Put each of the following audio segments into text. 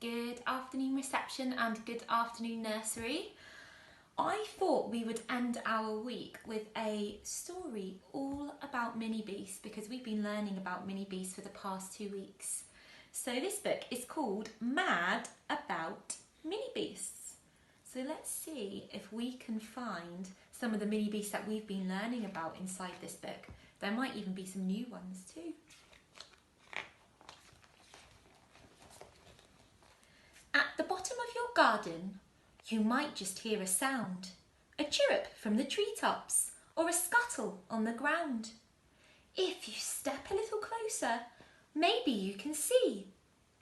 Good afternoon reception and good afternoon nursery. I thought we would end our week with a story all about Minibeasts because we've been learning about Minibeasts for the past 2 weeks. So this book is called Mad About Minibeasts. So let's see if we can find some of the Minibeasts that we've been learning about inside this book. There might even be some new ones too. At the bottom of your garden, you might just hear a sound, a chirrup from the treetops or a scuttle on the ground. If you step a little closer, maybe you can see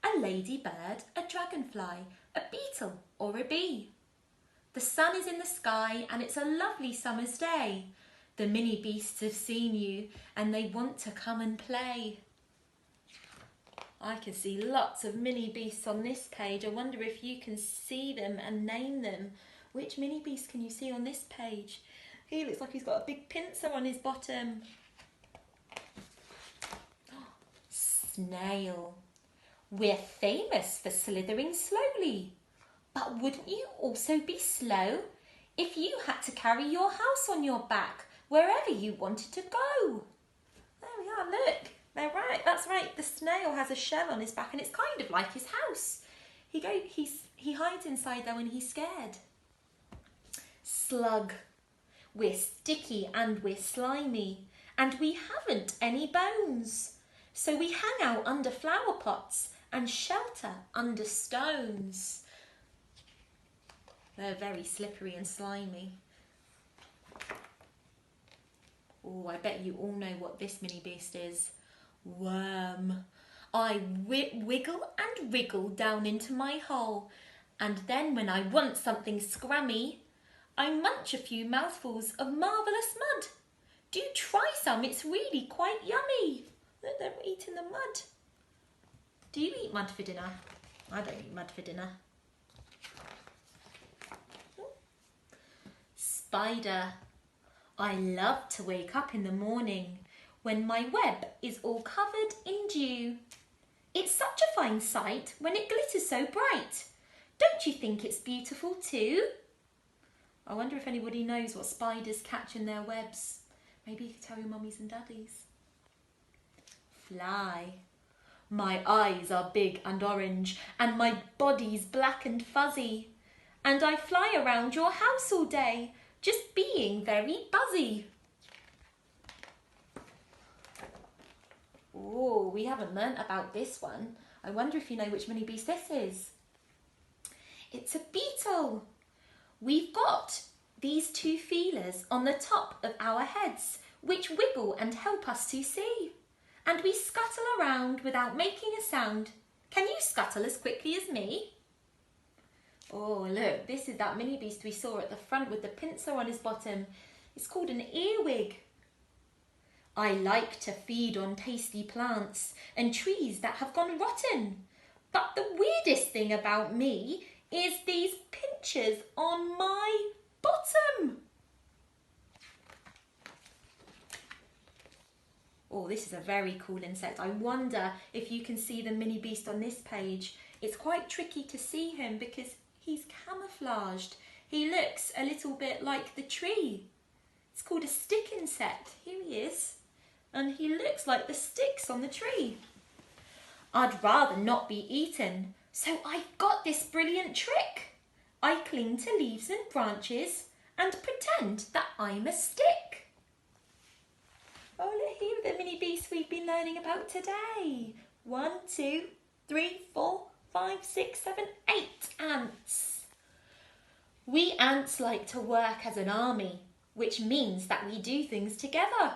a ladybird, a dragonfly, a beetle or a bee. The sun is in the sky and it's a lovely summer's day. The Minibeasts have seen you and they want to come and play. I can see lots of Minibeasts on this page. I wonder if you can see them and name them. Which Minibeast can you see on this page? He looks like he's got a big pincer on his bottom. Snail. We're famous for slithering slowly. But wouldn't you also be slow if you had to carry your house on your back wherever you wanted to go? There we are, look. They're right, that's right. The snail has a shell on his back and it's kind of like his house. He hides inside there when he's scared. Slug. We're sticky and we're slimy and we haven't any bones. So we hang out under flower pots and shelter under stones. They're very slippery and slimy. Oh, I bet you all know what this Minibeast is. Worm. I wiggle and wriggle down into my hole, and then when I want something scrummy, I munch a few mouthfuls of marvellous mud. Do try some, it's really quite yummy. Look, they're eating the mud. Do you eat mud for dinner? I don't eat mud for dinner. Spider. I love to wake up in the morning when my web is all covered in dew. It's such a fine sight when it glitters so bright. Don't you think it's beautiful too? I wonder if anybody knows what spiders catch in their webs. Maybe you could tell your mummies and daddies. Fly. My eyes are big and orange and my body's black and fuzzy. And I fly around your house all day, just being very buzzy. Oh, we haven't learnt about this one. I wonder if you know which Minibeast this is. It's a beetle. We've got these 2 feelers on the top of our heads, which wiggle and help us to see. And we scuttle around without making a sound. Can you scuttle as quickly as me? Oh, look, this is that Minibeast we saw at the front with the pincer on his bottom. It's called an earwig. I like to feed on tasty plants and trees that have gone rotten. But the weirdest thing about me is these pinchers on my bottom. Oh, this is a very cool insect. I wonder if you can see the Minibeast on this page. It's quite tricky to see him because he's camouflaged. He looks a little bit like the tree. It's called a stick insect. Here he is. And he looks like the sticks on the tree. I'd rather not be eaten, so I've got this brilliant trick. I cling to leaves and branches and pretend that I'm a stick. Oh, look here are the Minibeasts we've been learning about today. 1, 2, 3, 4, 5, 6, 7, 8 ants. We ants like to work as an army, which means that we do things together.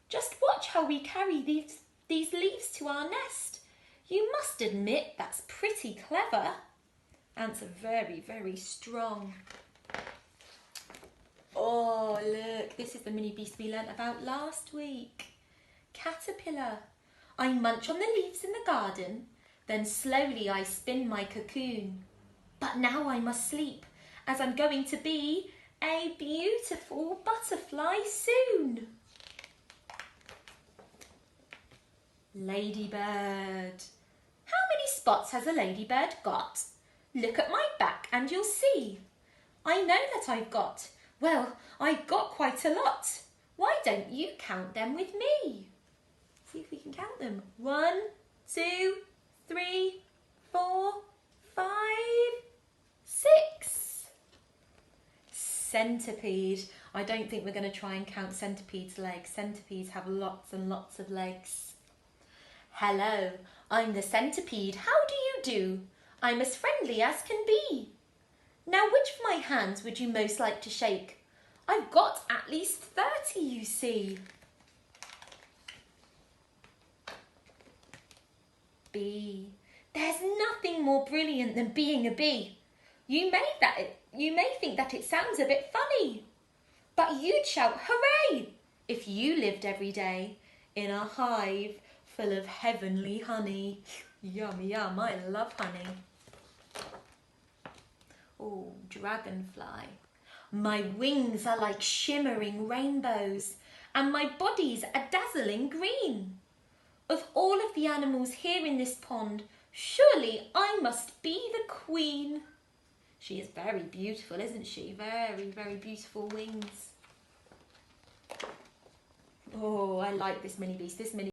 Just watch how we carry these leaves to our nest. You must admit that's pretty clever. Ants are very, very strong. Oh, look, this is the Minibeast we learnt about last week. Caterpillar. I munch on the leaves in the garden, then slowly I spin my cocoon. But now I must sleep, as I'm going to be a beautiful butterfly soon. Ladybird. How many spots has a ladybird got? Look at my back and you'll see. I know that I've got. Well, I've got quite a lot. Why don't you count them with me? See if we can count them. 1, 2, 3, 4, 5, 6. Centipede. I don't think we're going to try and count centipede's legs. Centipedes have lots and lots of legs. Hello, I'm the centipede. How do you do? I'm as friendly as can be. Now, which of my hands would you most like to shake? I've got at least 30, you see. Bee. There's nothing more brilliant than being a bee. You may think that it sounds a bit funny, but you'd shout hooray if you lived every day in a hive full of heavenly honey. Yum, yum, I love honey. Oh, dragonfly. My wings are like shimmering rainbows, and my body's a dazzling green. Of all of the animals here in this pond, surely I must be the queen. She is very beautiful, isn't she? Very, very beautiful wings. Oh, I like this mini beast. This mini